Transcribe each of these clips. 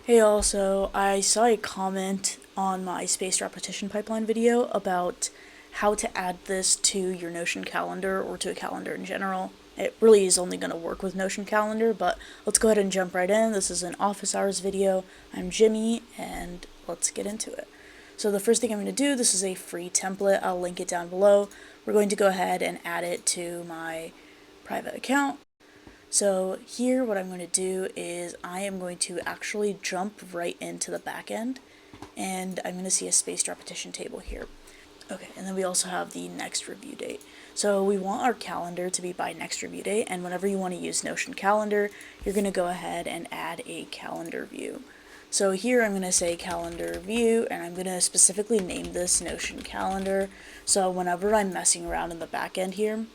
Hey, also, I saw a comment on my spaced repetition pipeline video about how to add this to your Notion calendar or to a calendar in general. It really is only going to work with Notion calendar, but let's go ahead and jump right in. This is an office hours video. I'm Jimmy, and let's get into it. So the first thing I'm going to do, this is a free template. I'll link it down below. We're going to go ahead and add it to my private account. So here what I'm going to do is I am going to actually jump right into the back end, and I'm going to see a spaced repetition table here. Okay, and then we also have the next review date. So we want our calendar to be by next review date, and whenever you want to use Notion calendar, you're going to go ahead and add a calendar view. So here I'm going to say calendar view, and I'm going to specifically name this Notion calendar. So whenever I'm messing around in the back end here,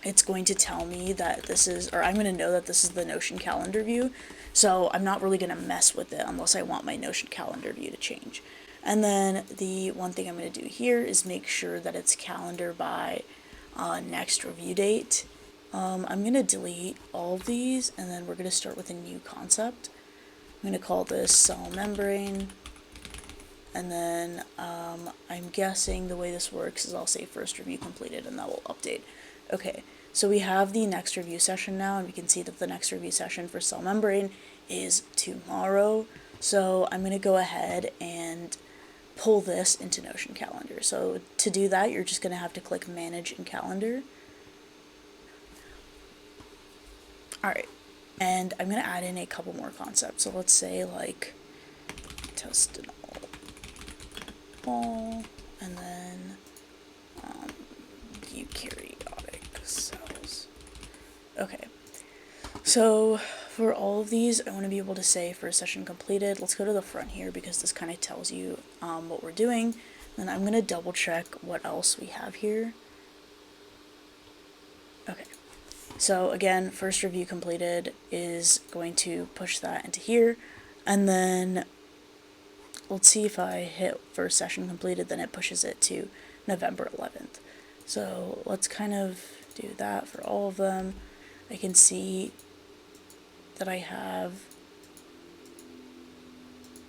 it's going to tell me that this is, or I'm going to know that this is the Notion calendar view. So I'm not really going to mess with it unless I want my Notion calendar view to change. And then the one thing I'm going to do here is make sure that it's calendar by next review date. I'm going to delete all of these, and then we're going to start with a new concept. I'm going to call this cell membrane. And then I'm guessing the way this works is I'll say first review completed, and that will update. Okay, so we have the next review session now, and we can see that the next review session for cell membrane is tomorrow. So I'm going to go ahead and pull this into Notion calendar. So to do that, you're just going to have to click manage in calendar. Alright, and I'm going to add in a couple more concepts. So let's say like intestinal wall, and then eukaryotic cells. Okay, so for all of these, I want to be able to say first session completed. Let's go to the front here because this kind of tells you what we're doing. Then I'm going to double check what else we have here. Okay, so again, first review completed is going to push that into here, and then let's see if I hit first session completed, then it pushes it to November 11th. So let's kind of do that for all of them. I can see that I have,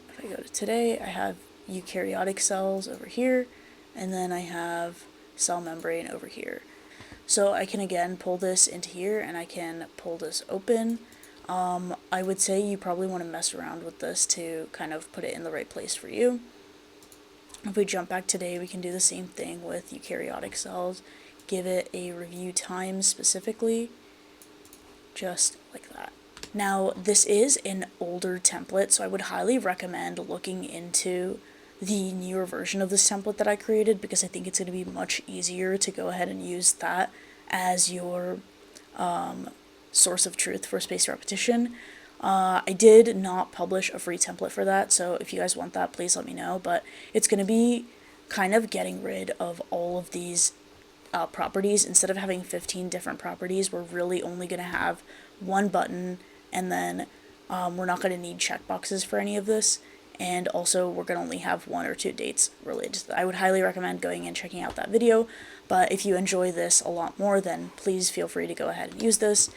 if I go to today, I have eukaryotic cells over here, and then I have cell membrane over here. So I can again pull this into here, and I can pull this open. I would say you probably want to mess around with this to kind of put it in the right place for you. If we jump back today, we can do the same thing with eukaryotic cells. Give it a review time specifically, just like that. Now, this is an older template, so I would highly recommend looking into the newer version of this template that I created, because I think it's going to be much easier to go ahead and use that as your source of truth for spaced repetition. I did not publish a free template for that, so if you guys want that, please let me know, but it's going to be kind of getting rid of all of these properties. Instead of having 15 different properties, we're really only going to have one button, and then we're not going to need checkboxes for any of this, and also we're going to only have 1 or 2 dates related to that. I would highly recommend going and checking out that video, but if you enjoy this a lot more, then please feel free to go ahead and use this.